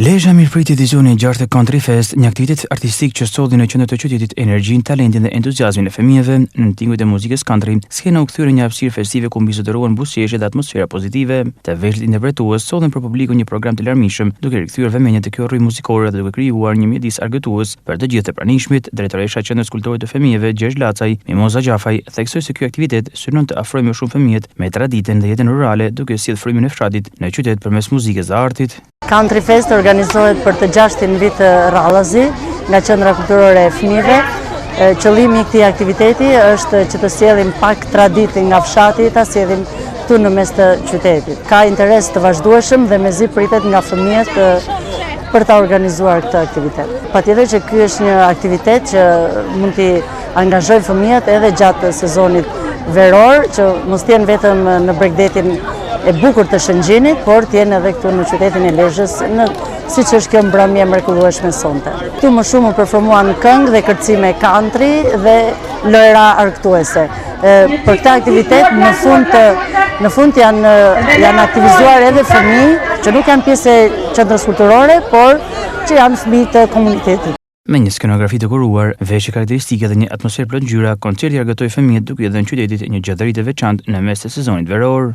Lezhë mirëpriti edizioni i 6 Country Fest, një aktivitet artistik që solli në qendër të qytetit energjinë, talentin dhe entuziazmin e fëmijëve në tingujet e muzikës country. Skena u kthye një hapësirë festive ku mbizotëruan buzëqeshje dhe atmosfera pozitive. Të veçlit interpretues sollën për publikun një program të larmishëm, duke rikthyer vëmendjen te kjo rrymë muzikore dhe duke krijuar një mjedis argëtues për të gjithë të pranishmit. Drejtoresha e Qendrës Kulturore të Fëmijëve, Gjergj Lacaj, Mimoza Gjafaj, theksoi se ky aktivitet synon të afrojë më shumë fëmijët me traditën dhe jetën rurale, duke sjellë frymin e fshatit në qytet përmes muzikës dhe artit. Country Fest organizohet për të 6-ën vit radhazi nga Qendra Kulturore e Fëmijëve. Qëllimi i këtij aktiviteti është që të sjellim pak traditë nga fshati, ta sjellim këtu në mes të qytetit. Ka interes të vazhdueshëm dhe mezi pritet nga fëmijët për ta organizuar këtë aktivitet. Patjetër që ky është një aktivitet që mund t'i angazhojë fëmijët edhe gjatë sezonit veror, që mos t'jenë vetëm në Bregdetin e bukur të Shëngjinit, por t'jenë edhe këtu në qytetin e Lezhës, siç është kjo mbrëmje mrekullueshme sonte. Këtu më shumë u performuan këngë dhe kërcime country dhe lojra argëtuese. Për këtë aktivitet në fund janë aktivizuar edhe fëmijë që nuk janë pjesë e qendrës kulturore, por që janë fëmijë të komunitetit. Me një skenografi të kuruar, veshje karakteristike dhe një atmosferë plot ngjyra, koncerti argëtoi fëmijët duke i dhënë qytetit një gjatëri të veçantë në mes të sezonit veror.